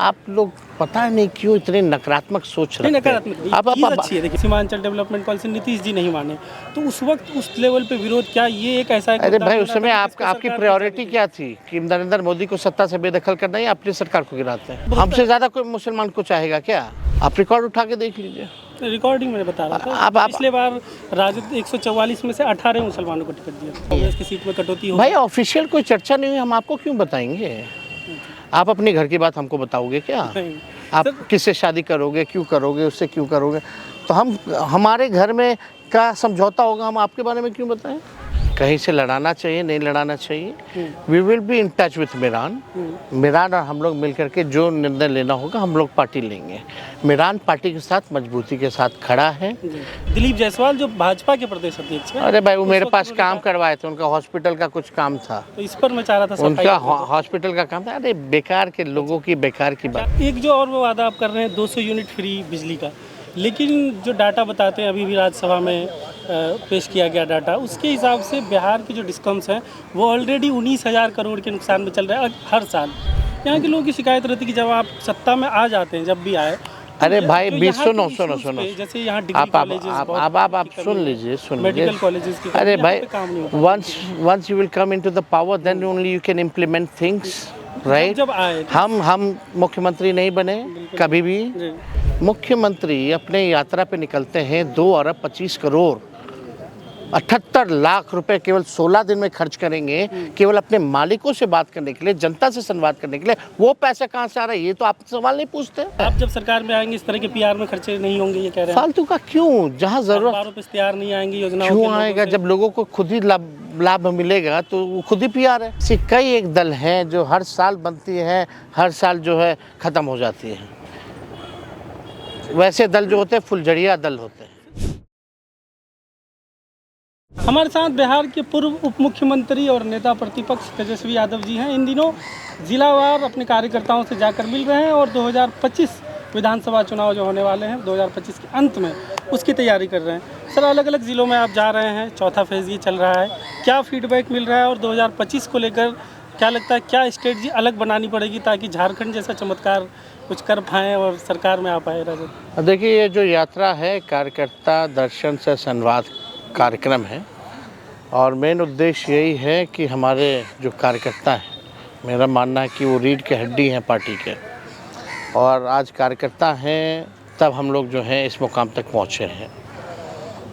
आप लोग पता नहीं क्यों इतने नकारात्मक सोच रहे हैं। नकारात्मक चीज़ अच्छी है। देखिए, सीमांचल डेवलपमेंट पॉलिसी नीतीश जी नहीं माने, तो उस वक्त उस लेवल पे विरोध, क्या ये एक ऐसा अरे भाई, उस समय आपकी प्रायोरिटी क्या थी कि नरेंद्र मोदी को सत्ता से बेदखल करना या अपनी सरकार को गिराते हैं? हमसे ज्यादा कोई मुसलमान को चाहेगा क्या? आप रिकॉर्ड उठा के देख लीजिए। रिकॉर्डिंग मैंने बता रहा था। आप पिछले बार राजद 144 में से 18 मुसलमानों को टिकट दिया, कांग्रेस की सीट में कटौती हो। भाई ऑफिशियल कोई चर्चा नहीं हुई, हम आपको क्यों बताएंगे? आप अपने घर की बात हमको बताओगे क्या? आप किससे शादी करोगे, क्यों करोगे, उससे क्यों करोगे? तो हम हमारे घर में क्या समझौता होगा, हम आपके बारे में क्यों बताएं? कहीं से लड़ाना चाहिए, नहीं लड़ाना चाहिए। We will be in touch with Miran. Miran और हम लोग मिलकर के जो निर्णय लेना होगा हम लोग पार्टी लेंगे। मीरान पार्टी के साथ मजबूती के साथ खड़ा है। दिलीप जायसवाल जो भाजपा के प्रदेश अध्यक्ष हैं, अरे भाई, वो मेरे पास काम करवाए थे, उनका हॉस्पिटल का कुछ काम था, तो इस पर मैं चाह रहा था उनका हॉस्पिटल का काम था। अरे बेकार के लोगों की बेकार की बात। एक जो और वो वादा आप कर रहे हैं 200 यूनिट फ्री बिजली का, लेकिन जो डाटा बताते हैं, अभी भी राज्यसभा में पेश किया गया डाटा, उसके हिसाब से बिहार के जो डिस्कम्स हैं वो ऑलरेडी 19,000 करोड़ के नुकसान में चल रहे हैं हर साल। यहाँ के लोगों की शिकायत रहती है कि जब आप सत्ता में आ जाते हैं, जब भी आए, अरे भाई सुनो, जैसे यहाँ डिग्री कॉलेजेस, आप सुन लीजिए, मेडिकल कॉलेजेस की, अरे भाई, once you will come into the power, then only you can implement things, right? जब आए हम मुख्यमंत्री नहीं बने कभी भी। मुख्यमंत्री अपने यात्रा पे निकलते हैं 2 अरब 25 करोड़ 78 लाख रुपए केवल 16 दिन में खर्च करेंगे, केवल अपने मालिकों से बात करने के लिए, जनता से संवाद करने के लिए। वो पैसा कहाँ से आ रहा है, ये तो आप सवाल नहीं पूछते। आप जब सरकार में आएंगे इस तरह के पीआर में खर्चे नहीं होंगे, ये कह रहे हैं? फालतू का क्यों? जहाँ जरूरत इश्तेहार नहीं आएंगे योजनाओं क्यों आएगा? जब लोगों को खुद ही लाभ मिलेगा तो वो खुद ही पीआर है। कई एक दल हैं जो हर साल बनती है, हर साल जो है खत्म हो जाती है। वैसे दल जो होते हैं फुलझड़िया दल होते हैं। हमारे साथ बिहार के पूर्व उप मुख्यमंत्री और नेता प्रतिपक्ष तेजस्वी यादव जी हैं। इन दिनों जिलावार अपने कार्यकर्ताओं से जाकर मिल रहे हैं और 2025 विधानसभा चुनाव जो होने वाले हैं 2025 के अंत में, उसकी तैयारी कर रहे हैं। सर, अलग अलग ज़िलों में आप जा रहे हैं, चौथा फेज़ ये चल रहा है, क्या फीडबैक मिल रहा है और 2025 को लेकर क्या लगता है, क्या स्ट्रेटजी अलग बनानी पड़ेगी ताकि झारखंड जैसा चमत्कार कुछ कर पाएँ और सरकार में आ पाए? राजद, देखिए, ये जो यात्रा है कार्यकर्ता दर्शन से संवाद कार्यक्रम है और मेन उद्देश्य यही है कि हमारे जो कार्यकर्ता हैं, मेरा मानना है कि वो रीढ़ की हड्डी हैं पार्टी के, और आज कार्यकर्ता हैं तब हम लोग जो हैं इस मुकाम तक पहुँचे हैं।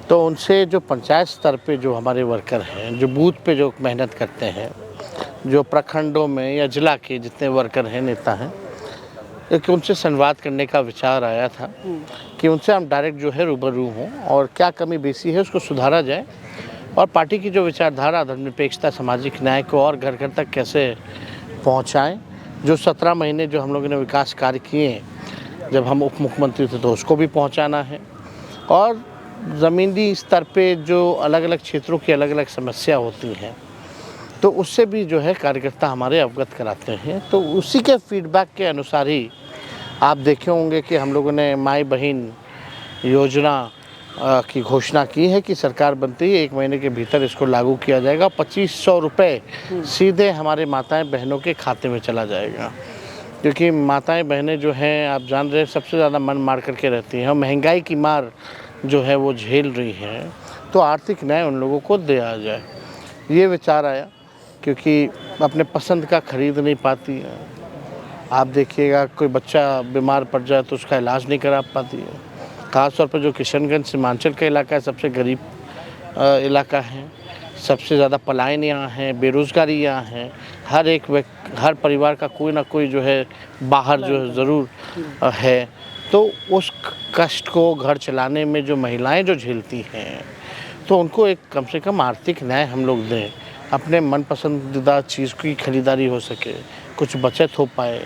तो उनसे जो पंचायत स्तर पे जो हमारे वर्कर हैं, जो बूथ पे जो मेहनत करते हैं, जो प्रखंडों में या जिला के जितने वर्कर हैं, नेता हैं, कि उनसे संवाद करने का विचार आया था कि उनसे हम डायरेक्ट जो है रूबरू हों और क्या कमी बेसी है उसको सुधारा जाए, और पार्टी की जो विचारधारा धर्मनिरपेक्षता, सामाजिक न्याय को और घर घर तक कैसे पहुंचाएं। जो 17 महीने जो हम लोगों ने विकास कार्य किए जब हम उप मुख्यमंत्री थे तो उसको भी पहुंचाना है, और ज़मीनी स्तर पे जो अलग अलग क्षेत्रों की अलग अलग समस्या होती हैं तो उससे भी जो है कार्यकर्ता हमारे अवगत कराते हैं। तो उसी के फीडबैक के अनुसार ही आप देखे होंगे कि हम लोगों ने माई बहन योजना की घोषणा की है कि सरकार बनते ही 1 महीने के भीतर इसको लागू किया जाएगा। 2500 रुपये सीधे हमारे माताएं बहनों के खाते में चला जाएगा, क्योंकि माताएं बहनें जो हैं आप जान रहे हैं सबसे ज़्यादा मन मार करके रहती हैं और महंगाई की मार जो है वो झेल रही हैं। तो आर्थिक न्याय उन लोगों को दिया जाए, ये विचार आया, क्योंकि अपने पसंद का खरीद नहीं पाती है। आप देखिएगा कोई बच्चा बीमार पड़ जाए तो उसका इलाज नहीं करा पाती है। ख़ासतौर पर जो किशनगंज सीमांचल का इलाका है सबसे गरीब इलाका है, सबसे ज़्यादा पलायन यहाँ है, बेरोज़गारी यहाँ है। हर परिवार का कोई ना कोई जो है बाहर जो है ज़रूर है। तो उस कष्ट को घर चलाने में जो महिलाएं जो झेलती हैं तो उनको एक कम से कम आर्थिक न्याय हम लोग दें, अपने मन पसंदीदा चीज़ की खरीदारी हो सके, कुछ बचत हो पाए।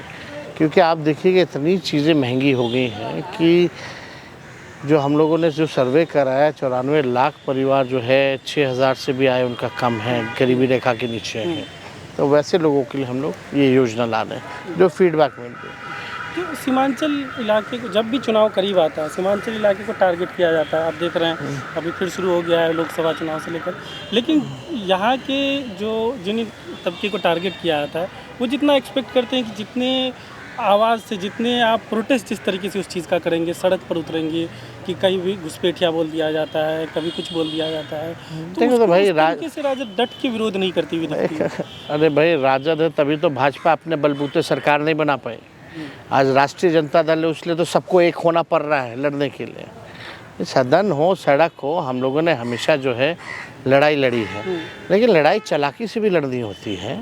क्योंकि आप देखिएगा इतनी चीज़ें महंगी हो गई हैं कि जो हम लोगों ने जो सर्वे कराया 94 लाख परिवार जो है 6000 से भी आए उनका कम है, गरीबी रेखा के नीचे है। तो वैसे लोगों के लिए हम लोग ये योजना ला रहे हैं जो फीडबैक मिलते हैं। तो सीमांचल इलाके को जब भी चुनाव करीब आता है सीमांचल इलाके को टारगेट किया जाता है। आप देख रहे हैं अभी फिर शुरू हो गया है लोकसभा चुनाव से लेकर, लेकिन यहाँ के जो जिन तबके को टारगेट किया जाता है वो जितना एक्सपेक्ट करते हैं कि जितने आवाज़ से जितने आप प्रोटेस्ट जिस तरीके से उस चीज़ का करेंगे, सड़क पर उतरेंगे कि कहीं भी घुसपैठिया बोल दिया जाता है, कभी कुछ बोल दिया जाता है, तो देखो तो उसको भाई उस तरीके से राजद डट के विरोध नहीं करती हुई दिखती है। अरे भाई राजद है तभी तो भाजपा अपने बलबूते सरकार नहीं बना पाई। आज राष्ट्रीय जनता दल है, उसलिए तो सबको एक होना पड़ रहा है लड़ने के लिए। सदन हो, सड़क हो, हम लोगों ने हमेशा जो है लड़ाई लड़ी है, लेकिन लड़ाई चालाकी से भी लड़नी होती है।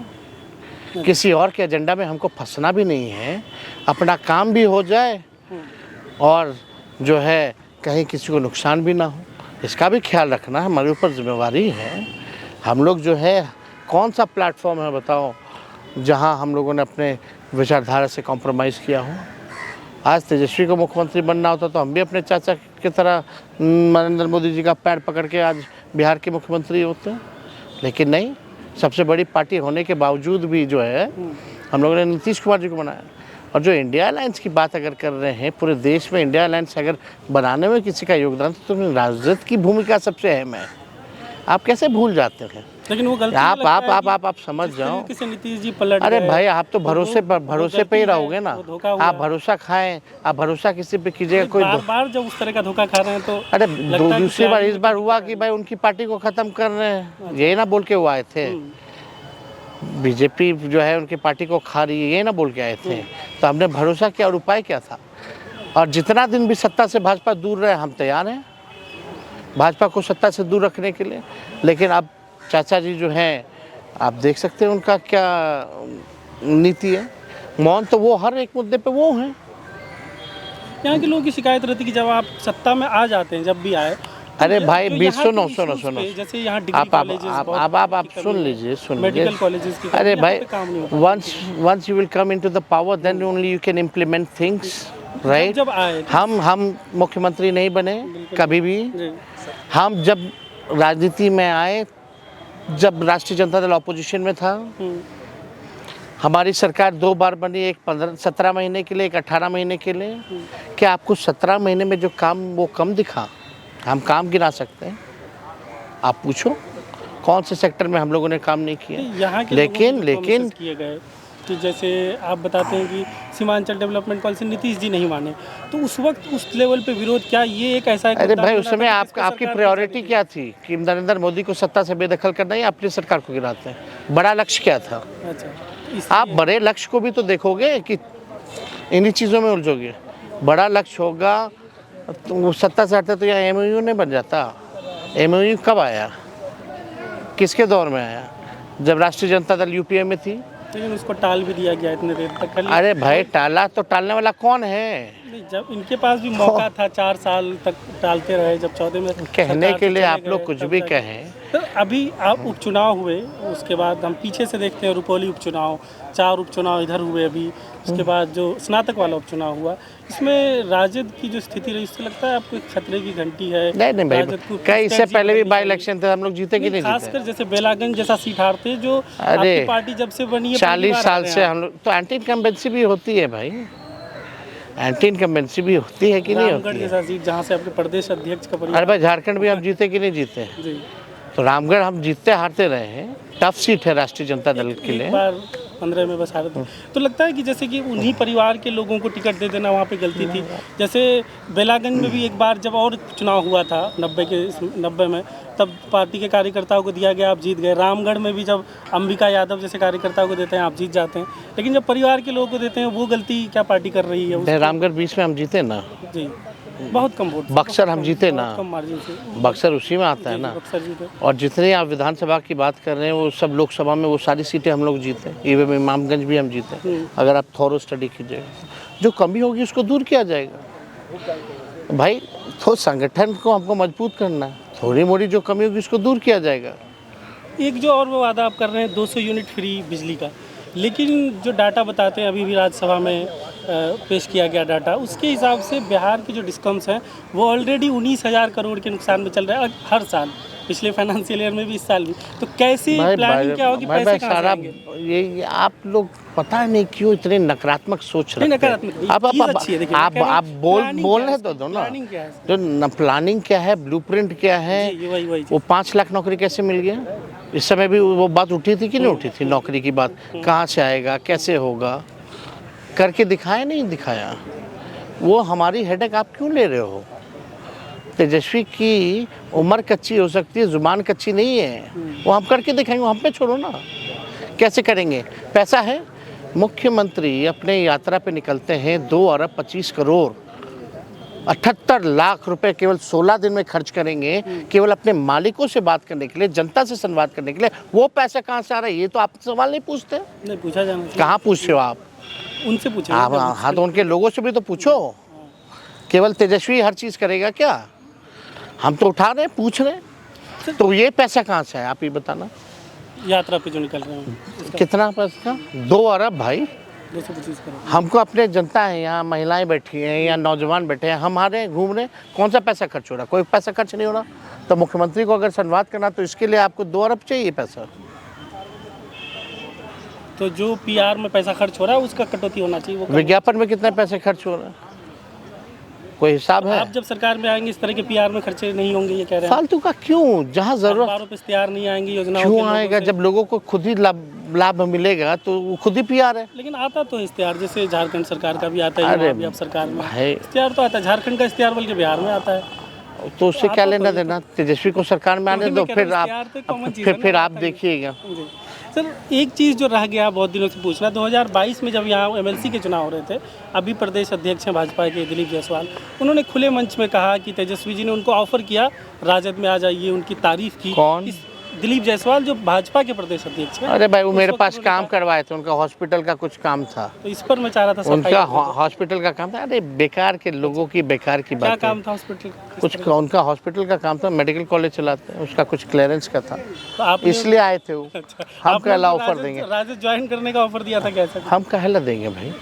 किसी और के एजेंडा में हमको फंसना भी नहीं है, अपना काम भी हो जाए और जो है कहीं किसी को नुकसान भी ना हो, इसका भी ख्याल रखना हमारे ऊपर जिम्मेवारी है। हम लोग जो है कौन सा प्लेटफॉर्म है बताओ जहां हम लोगों ने अपने विचारधारा से कॉम्प्रोमाइज़ किया हो। आज तेजस्वी को मुख्यमंत्री बनना होता तो हम भी अपने चाचा की तरह नरेंद्र मोदी जी का पैर पकड़ के आज बिहार के मुख्यमंत्री होते, लेकिन नहीं। सबसे बड़ी पार्टी होने के बावजूद भी जो है हम लोगों ने नीतीश कुमार जी को बनाया। और जो इंडिया अलायंस की बात अगर कर रहे हैं, पूरे देश में इंडिया अलायंस अगर बनाने में किसी का योगदान तो राजद की भूमिका सबसे अहम है। आप कैसे भूल जाते हैं? लेकिन वो गलती आप समझ जाओ। किसी नीतीश जी पलट अरे गए, भाई आप तो भरोसे पे ही रहोगे ना। वो धोखा हुआ आप है। भरोसा खाएं, आप भरोसा किसी पे कीजिएगा कोई बार बार जब उस तरह का धोखा खा रहे हैं तो अरे लगता है कि दूसरी बार क्या इस बार हुआ कि भाई उनकी पार्टी को खत्म कर रहे हैं, यही ना बोल के वो आए थे। बीजेपी जो है उनकी पार्टी को खा रही है, ये ना बोल के आए थे। तो हमने भरोसा किया और उपाय क्या था। और जितना दिन भी सत्ता से भाजपा दूर रहे हम तैयार हैं भाजपा को सत्ता से दूर रखने के लिए। लेकिन अब चाचा जी जो हैं आप देख सकते हैं उनका क्या नीति है। मौन तो वो हर एक मुद्दे पे वो हैं। यहाँ के लोगों की शिकायत रहती है कि जब आप सत्ता में आ जाते हैं, जब भी आए तो अरे भाई जो बीस यहाँ सुनो के सुनो issues सुनो पे, जैसे यहाँ डिग्री कॉलेजेस आप सुन लीजिए मेडिकल कॉलेजेस की अरे यहाँ भाई पे काम नहीं होता। once you will come into the power then only you can implement things right। जब आए हम मुख्यमंत्री नहीं बने कभी भी। जी, हम जब राजनीति में आए, जब राष्ट्रीय जनता दल ऑपोजिशन में था, हमारी सरकार 2 बार बनी, एक 17 महीने के लिए, एक 18 महीने के लिए। क्या आपको 17 महीने में जो काम वो कम दिखा? हम काम गिना सकते हैं, आप पूछो कौन से सेक्टर में हम लोगों ने काम नहीं किया। यहाँ के लेकिन किए गए कि जैसे आप बताते हैं कि सीमांचल डेवलपमेंट पॉलिसी नीतीश जी नहीं माने, तो उस वक्त उस लेवल पे विरोध क्या ये एक ऐसा अरे भाई उस समय आपकी प्रायोरिटी क्या थी कि नरेंद्र मोदी को सत्ता से बेदखल करना ही अपनी सरकार को गिराते हैं? बड़ा लक्ष्य क्या था? अच्छा, आप बड़े लक्ष्य को भी तो देखोगे कि इन्हीं चीज़ों में उलझोगे। बड़ा लक्ष्य होगा तो वो सत्ता से हटते तो यहाँ एमओयू नहीं बन जाता। एमओयू कब आया, किसके दौर में आया? जब राष्ट्रीय जनता दल यूपीए में थी। लेकिन उसको टाल भी दिया गया इतने देर तक। अरे भाई टाला तो टालने वाला कौन है? नहीं, जब इनके पास भी मौका था, 4 साल तक टालते रहे, जब 14 में कहने के लिए आप लोग कुछ भी कहें। तो अभी आप उपचुनाव हुए, उसके बाद हम पीछे से देखते हैं रुपौली उपचुनाव, 4 उपचुनाव इधर हुए अभी, उसके बाद जो स्नातक वाला उपचुनाव हुआ, इसमें राजद की जो स्थिति रही, इससे लगता है आपको एक खतरे की घंटी है? नहीं भाई, कई इससे पहले भी बाई इलेक्शन थे, हम लोग जीते कि नहीं जीते? खासकर जैसे बेलागंज जैसा सीट हारते जो आपकी पार्टी जब से बनी है 40 साल से हम लोग तो एंटी इनकम्बेंसी भी होती है भाई, एंटी इनकम्बेंसी भी होती है कि नहीं होती है? जैसा सीट जहाँ से आपके प्रदेश अध्यक्ष का अरे भाई झारखंड भी हम जीते कि नहीं जीते? जी, तो रामगढ़ हम जीतते हारते रहे हैं, टफ सीट है राष्ट्रीय जनता दल के लिए। एक बार 15 में बस हारे थे। तो लगता है कि जैसे कि उन्हीं परिवार के लोगों को टिकट दे देना वहाँ पे गलती थी। जैसे बेलागंज में भी एक बार जब और चुनाव हुआ था 90 में, तब पार्टी के कार्यकर्ताओं को दिया गया, आप जीत गए। रामगढ़ में भी जब अंबिका यादव जैसे कार्यकर्ताओं को देते हैं आप जीत जाते हैं, लेकिन जब परिवार के लोगों को देते हैं वो गलती क्या पार्टी कर रही है? रामगढ़ 20 में हम जीते ना जी, बहुत कम वोट। बक्सर हम जीते ना, कम मार्जिन से बक्सर उसी में आता है ना। बक्सर जीते। और जितने आप विधानसभा की बात कर रहे हैं वो सब लोकसभा में वो सारी सीटें हम लोग जीते, इवन इमामगंज भी हम जीते। अगर आप थोरो स्टडी कीजिएगा, जो कमी होगी उसको दूर किया जाएगा भाई। तो संगठन को हमको मजबूत करना है, थोड़ी मोड़ी जो कमी होगी उसको दूर किया जाएगा। एक जो और वो वादा आप कर रहे हैं 200 यूनिट फ्री बिजली का, लेकिन जो डाटा बताते हैं अभी भी राज्यसभा में पेश किया गया डाटा, उसके हिसाब से बिहार के जो डिस्कम्स हैं वो ऑलरेडी 19,000 करोड़ के नुकसान में चल रहा है हर साल, पिछले फाइनेंशियल ईयर में भी, इस साल भी। तो कैसी प्लानिंग क्या होगी? पैसे कहाँ से आएंगे? ये आप लोग पता नहीं क्यों इतने नकारात्मक सोच रहे हैं। आप बोल रहे तो दो ना, जो प्लानिंग क्या है, ब्लूप्रिंट क्या है, वो 5 लाख नौकरी कैसे मिल गया? इस समय भी वो बात उठी थी कि नहीं उठी थी? नौकरी की बात कहाँ से आएगा, कैसे होगा, करके दिखाया नहीं दिखाया, वो हमारी हेडेक आप क्यों ले रहे हो? तेजस्वी की उम्र कच्ची हो सकती है, जुबान कच्ची नहीं है, वो हम करके दिखाएंगे, हम पे छोड़ो ना। कैसे करेंगे? पैसा है, मुख्यमंत्री अपने यात्रा पे निकलते हैं 2 अरब 25 करोड़ 78 लाख रुपए केवल 16 दिन में खर्च करेंगे, केवल अपने मालिकों से बात करने के लिए, जनता से संवाद करने के लिए। वो पैसा कहाँ से आ रहा है, ये तो आप सवाल नहीं पूछते। नहीं पूछा जाना चाहिए। कहाँ पूछते हो आप? उनसे पूछे आप हाँ, तो उनके लोगों से भी तो पूछो। केवल तेजस्वी हर चीज़ करेगा क्या? हम तो उठा रहे हैं, पूछ रहे हैं। तो ये पैसा कहाँ से है, आप ये बताना। यात्रा पे जो निकल रहे हैं कितना पैसा? 2 अरब भाई। 225 करोड़। हमको अपने जनता है, यहाँ महिलाएं बैठी हैं या नौजवान बैठे हैं, हम आ रहे हैं, घूम रहे हैं, कौन सा पैसा खर्च हो रहा है? कोई पैसा खर्च नहीं हो रहा। तो मुख्यमंत्री को अगर संवाद करना तो इसके लिए आपको 2 अरब चाहिए पैसा। तो जो पीआर में पैसा खर्च हो रहा है उसका कटौती होना चाहिए। वो विज्ञापन में कितने पैसे खर्च हो रहे हैं, कोई हिसाब है? आप जब सरकार में आएंगे इस तरह के पीआर में खर्चे नहीं होंगे, ये कह रहे हैं। फालतू का क्यों? जहाँ जरूरत अखबारों पे इश्तेहार नहीं आएंगे, योजनाओं क्यों के लोगों आएगा? से। जब लोगों को खुद ही लाभ मिलेगा तो वो खुद ही पीआर है। लेकिन आता तो इश्तेहार, जैसे झारखंड सरकार का भी आता है, अरे यहाँ भी अब सरकार में भाई, इश्तेहार तो आता है। झारखंड का इश्तेहार बल्कि बिहार में आता है। तो उससे क्या लेना देना? तेजस्वी को सरकार में आने दो, फिर आप देखिएगा। जी सर, एक चीज़ जो रह गया बहुत दिनों से पूछना, 2022 में जब यहाँ एमएलसी के चुनाव हो रहे थे, अभी प्रदेश अध्यक्ष हैं भाजपा के दिलीप जायसवाल, उन्होंने खुले मंच में कहा कि तेजस्वी जी ने उनको ऑफर किया राजद में आ जाइए, उनकी तारीफ की। कौन? दिलीप जायसवाल जो भाजपा के प्रदेश अध्यक्ष हैं। अरे भाई, वो मेरे पास काम करवाए थे, उनका हॉस्पिटल का कुछ काम था, तो इस पर मैं चाह रहा था उनका हॉस्पिटल का काम था। अरे बेकार के लोगों की बेकार की क्या बात। काम था हॉस्पिटल का? कुछ उनका हॉस्पिटल का काम था, मेडिकल कॉलेज चलाते हैं, उसका कुछ क्लियरेंस का था, तो आप इसलिए आए थे वो। हम कहला ऑफर देंगे, राजद ज्वाइन करने का ऑफर दिया था कैसे? हम कहला देंगे भाई।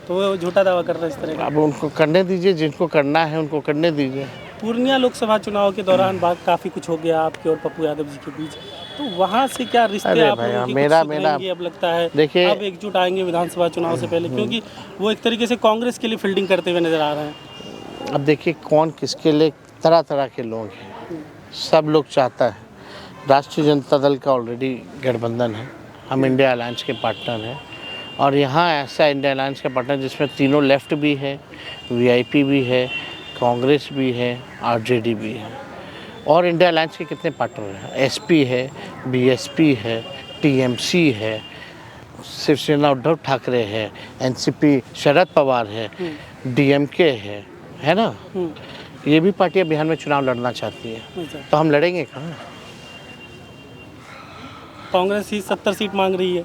तो वो झूठा दावा कर रहे हैं इस तरह का। अब उनको करने दीजिए, जिनको करना है उनको करने दीजिए। पूर्णिया लोकसभा चुनाव के दौरान बात काफ़ी कुछ हो गया आपके और पप्पू यादव जी के बीच, तो वहाँ से क्या रिश्ते आप लोगों के सुधरेंगे अब लगता है? देखिए, अब एकजुट आएंगे विधानसभा चुनाव से पहले, क्योंकि वो एक तरीके से कांग्रेस के लिए फील्डिंग करते हुए नजर आ रहे हैं। अब देखिए कौन किसके लिए, तरह तरह के लोग हैं, सब लोग चाहता है। राष्ट्रीय जनता दल का ऑलरेडी गठबंधन है, हम इंडिया अलायंस के पार्टनर हैं, और यहाँ ऐसा इंडिया अलायंस का पार्टनर जिसमें तीनों लेफ्ट भी है, वीआईपी भी है, कांग्रेस भी है, आरजेडी भी है। और इंडिया अलायंस के कितने पार्टनर हैं? एसपी है, बीएसपी है, टीएमसी है, शिवसेना उद्धव ठाकरे है, एनसीपी शरद पवार है, डीएमके है ना। ये भी पार्टियां बिहार में चुनाव लड़ना चाहती है, तो हम लड़ेंगे कहाँ? कांग्रेस ही 70 सीट मांग रही है।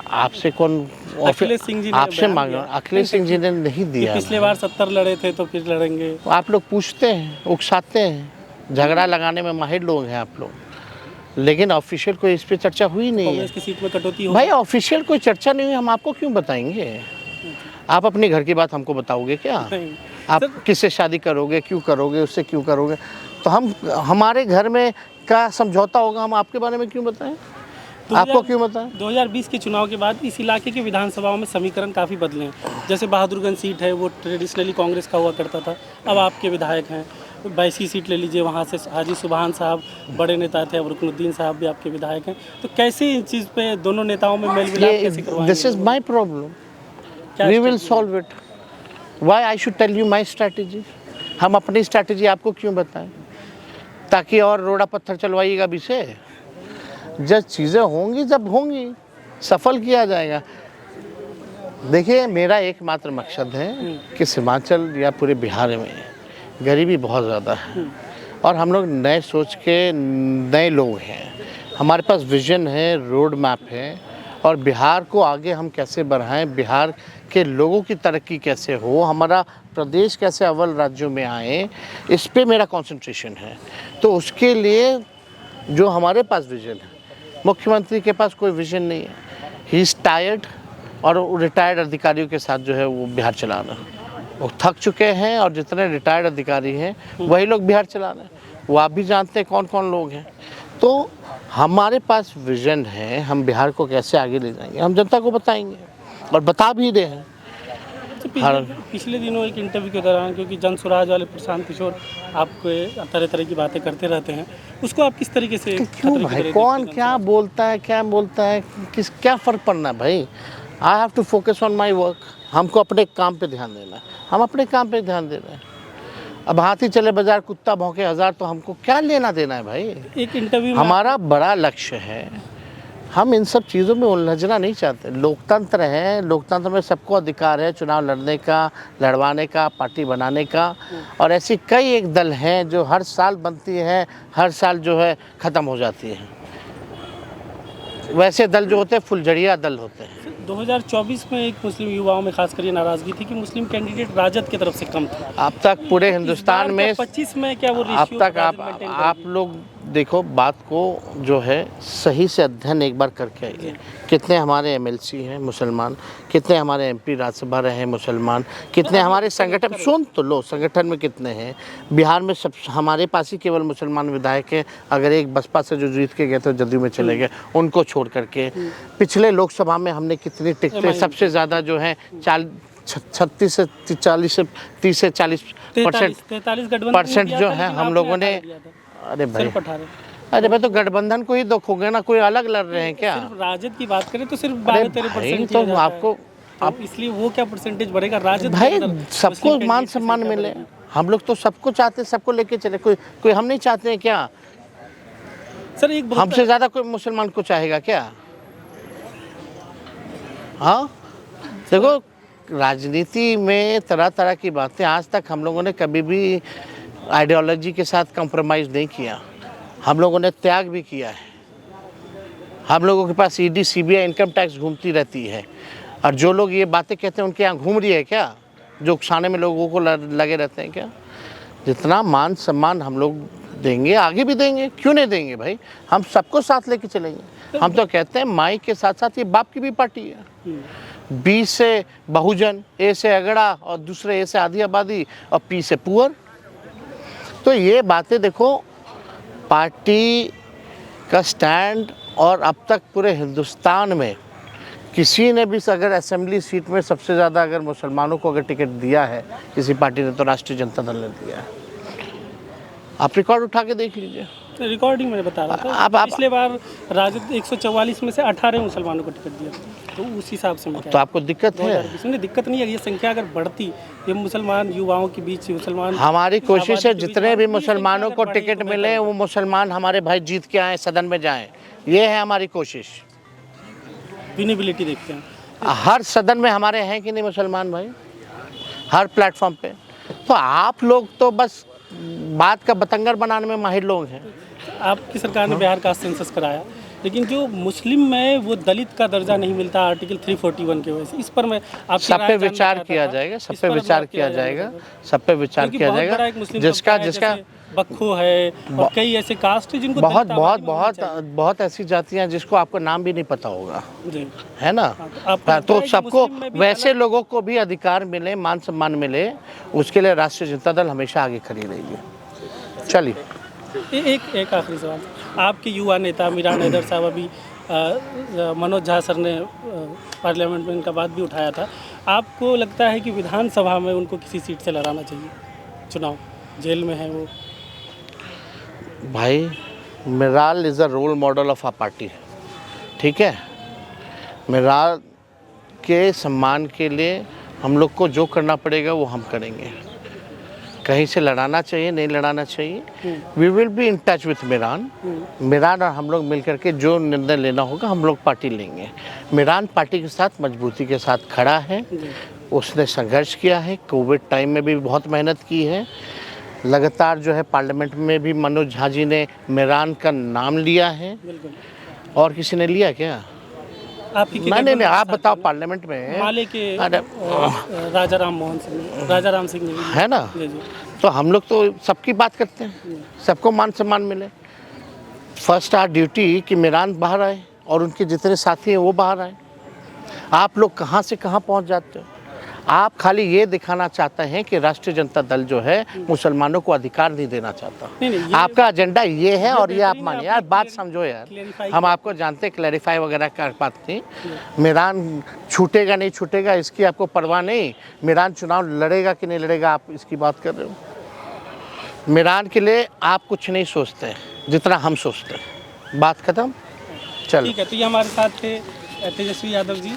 आपसे कौन? अखिलेश सिंह जी ने आपसे मांगा? अखिलेश सिंह जी ने नहीं दिया। पिछले बार 70 लड़े थे, तो फिर लड़ेंगे। आप लोग पूछते हैं, उकसाते हैं, झगड़ा लगाने में माहिर लोग हैं आप लोग, लेकिन ऑफिशियल कोई इस पे चर्चा हुई नहीं है। कांग्रेस की सीट में कटौती हो भाई, ऑफिशियल कोई चर्चा नहीं हुई, हम आपको क्यों बताएंगे? आप अपनी घर की बात हमको बताओगे क्या? आप किससे शादी करोगे, क्यों करोगे, उससे क्यों करोगे? तो हम हमारे घर में का समझौता होगा, हम आपके बारे में क्यों बताएं? आपको क्यों बताएं? 2020 के चुनाव के बाद इस इलाके के विधानसभाओं में समीकरण काफ़ी बदले हैं। जैसे बहादुरगंज सीट है, वो ट्रेडिशनली कांग्रेस का हुआ करता था, अब आपके विधायक हैं। बैसी सीट ले लीजिए, वहाँ से हाजी सुबहान साहब बड़े नेता थे, अब रुकनुद्दीन साहब भी आपके विधायक हैं। तो कैसे इस चीज़ पे दोनों नेताओं में मेल मिलाप कैसे करवाएंगे? This is my problem, we will solve it. Why I should tell you my strategy? हम अपनी स्ट्रैटेजी आपको क्यों बताएं, ताकि और रोड़ा पत्थर चलवाइएगा अभी से? जब चीज़ें होंगी, जब होंगी, सफल किया जाएगा। देखिए, मेरा एकमात्र मकसद है कि सीमांचल या पूरे बिहार में गरीबी बहुत ज़्यादा है, और हम लोग नए सोच के नए लोग हैं, हमारे पास विजन है, रोड मैप है, और बिहार को आगे हम कैसे बढ़ाएं, बिहार के लोगों की तरक्की कैसे हो, हमारा प्रदेश कैसे अव्वल राज्यों में आए, इस पे मेरा कंसंट्रेशन है। तो उसके लिए जो हमारे पास विजन है, मुख्यमंत्री के पास कोई विजन नहीं है, ही इज़ टायर्ड, और रिटायर्ड अधिकारियों के साथ जो है वो बिहार चला रहे हैं, वो थक चुके हैं, और जितने रिटायर्ड अधिकारी हैं वही लोग बिहार चला रहे हैं। वो आप भी जानते हैं कौन कौन लोग हैं। तो हमारे पास विजन है, हम बिहार को कैसे आगे ले जाएंगे, हम जनता को बताएंगे, और बता भी रहे हैं। पिछले दिनों एक इंटरव्यू के दौरान, क्योंकि जन स्वराज वाले प्रशांत किशोर आपको तरह तरह की बातें करते रहते हैं, उसको आप किस तरीके से? क्यों भाई, कौन क्या बोलता है, क्या बोलता है, क्या फ़र्क पड़ना है भाई? I have to focus on my work. हमको अपने काम पे ध्यान देना है, हम अपने काम पे ध्यान दे रहे हैं। अब हाथी चले बाजार कुत्ता भौंके हज़ार, तो हमको क्या लेना देना है भाई। एक इंटरव्यू में हमारा बड़ा लक्ष्य है, हम इन सब चीज़ों में उलझना नहीं चाहते। लोकतंत्र है, लोकतंत्र में सबको अधिकार है चुनाव लड़ने का, लड़वाने का, पार्टी बनाने का। और ऐसी कई एक दल हैं जो हर साल बनती है, हर साल जो है ख़त्म हो जाती है। वैसे दल जो होते हैं फुलझड़िया दल होते हैं। 2024 में एक मुस्लिम युवाओं में खासकर ये नाराजगी थी कि मुस्लिम कैंडिडेट राजद की तरफ से कम था। अब तक पूरे हिंदुस्तान में 25 में क्या वो अब रेशियो तक आप लोग देखो, बात को जो है सही से अध्ययन एक बार करके आइए। कितने हमारे एमएलसी हैं मुसलमान, कितने हमारे एमपी राज्यसभा रहे हैं मुसलमान, कितने हमारे संगठन, सुन तो लो, संगठन में कितने हैं। बिहार में सब हमारे पास ही केवल मुसलमान विधायक हैं। अगर एक बसपा से जो जीत के गए थे जदयू में चले गए, उनको छोड़ करके पिछले लोकसभा में हमने कितनी टिकटें सबसे ज़्यादा जो हैं 36 से 40 से 30 से 40% जो है हम लोगों ने। अरे भाई, अरे भाई, तो गठबंधन को ही देखोगे ना, कोई अलग लड़ रहे हैं क्या। सिर्फ राजद की बात करें तो सिर्फ 12-13% तो आपको आप इसलिए वो क्या परसेंटेज बढ़ेगा राजद भाई, सबको मान सम्मान मिले। हम लोग तो सबको चाहते हैं, सबको लेके चले। कोई हम नहीं चाहते हैं क्या। सर एक हमसे ज़्यादा कोई मुसलमान को चाहेगा क्या। हाँ देखो, राजनीति में तरह तरह की बातें, आज तक हम लोगों ने कभी भी आइडियोलॉजी के साथ कंप्रोमाइज़ नहीं किया। हम लोगों ने त्याग भी किया है। हम लोगों के पास ईडी सीबीआई इनकम टैक्स घूमती रहती है, और जो लोग ये बातें कहते हैं उनके यहाँ घूम रही है क्या, जो उकसाने में लोगों को लगे रहते हैं क्या। जितना मान सम्मान हम लोग देंगे, आगे भी देंगे, क्यों नहीं देंगे भाई। हम सबको साथ लेके चलेंगे। हम तो कहते हैं माई के साथ साथ ये बाप की भी पार्टी है। बी से बहुजन, ए से अगड़ा, और दूसरे ए से आधी आबादी, और पी से पुअर। तो ये बातें देखो, पार्टी का स्टैंड। और अब तक पूरे हिंदुस्तान में किसी ने भी अगर असेंबली सीट में सबसे ज़्यादा अगर मुसलमानों को अगर टिकट दिया है किसी पार्टी ने, तो राष्ट्रीय जनता दल ने दिया है। आप रिकॉर्ड उठा के देख लीजिए। रिकॉर्डिंग मैंने बता रहा था। आप पिछले बार राजद 144 में से 18 मुसलमानों को टिकट दिया, तो उस हिसाब से तो आपको दिक्कत है। इसमें दिक्कत नहीं है, ये संख्या अगर बढ़ती, ये मुसलमान युवाओं के बीच मुसलमान, हमारी कोशिश है जितने भी मुसलमानों को टिकट मिले वो मुसलमान हमारे भाई जीत के आए, सदन में जाएं। ये है हमारी कोशिश। विनेबिलिटी देखते हैं हर सदन में हमारे हैं कि नहीं मुसलमान भाई, हर प्लेटफॉर्म पे। तो आप लोग तो बस बात का बतंगर बनाने में माहिर लोग हैं। आपकी सरकार ने बिहार का सेंसस कराया, लेकिन जो मुस्लिम में वो दलित का दर्जा नहीं मिलता आर्टिकल 341 की वजह से, इस पर मैं आपकी सब पे विचार किया जाएगा, सब पे विचार किया जाएगा, सब पे विचार किया जाएगा। जिसका बख्खो है और कई ऐसे कास्ट है जिनको बहुत बहुत बहुत बहुत ऐसी जातियां हैं जिसको आपको नाम भी नहीं पता होगा, है ना। तो सबको, वैसे लोगों को भी अधिकार मिले, मान सम्मान मिले, उसके लिए राष्ट्रीय जनता दल हमेशा आगे खड़ी रहेगी। चलिए एक आखिरी सवाल, आपके युवा नेता मीरान हैदर साहब, अभी मनोज झा सर ने पार्लियामेंट में इनका बात भी उठाया था, आपको लगता है कि विधानसभा में उनको किसी सीट से लड़ाना चाहिए चुनाव, जेल में है वो? भाई, Miral is a role model of a party, ठीक है। मिराल के सम्मान के लिए हम लोग को जो करना पड़ेगा वो हम करेंगे। कहीं से लड़ाना चाहिए, नहीं लड़ाना चाहिए, we will be in touch with Miran. Miran और हम लोग मिलकर के जो निर्णय लेना होगा हम लोग पार्टी लेंगे। मिरान पार्टी के साथ मजबूती के साथ खड़ा है, उसने संघर्ष किया है, कोविड टाइम में भी बहुत मेहनत की है। लगातार जो है पार्लियामेंट में भी मनोज झा जी ने मिरान का नाम लिया है। और किसी ने लिया क्या? नहीं, आप बताओ पार्लियामेंट में। माले के राजा राम सिंह है ना। तो हम लोग तो सबकी बात करते हैं, सबको मान सम्मान मिले। फर्स्ट आर ड्यूटी कि मिरान बाहर आए और उनके जितने साथी हैं वो बाहर आए। आप लोग कहाँ से कहाँ पहुँच जाते हो। आप खाली ये दिखाना चाहते हैं कि राष्ट्रीय जनता दल जो है मुसलमानों को अधिकार नहीं देना चाहता। आपका एजेंडा ये है, और ये आप मानिए यार, बात समझो यार। हम आपको जानते, क्लैरिफाई वगैरह का बात नहीं। मिरान छूटेगा नहीं छूटेगा इसकी आपको परवाह नहीं। मिरान चुनाव लड़ेगा कि नहीं लड़ेगा आप इसकी बात कर रहे हो। मिरान के लिए आप कुछ नहीं सोचते जितना हम सोचते हैं। बात खत्म। चलो ठीक है। तो ये हमारे साथ थे तेजस्वी यादव जी।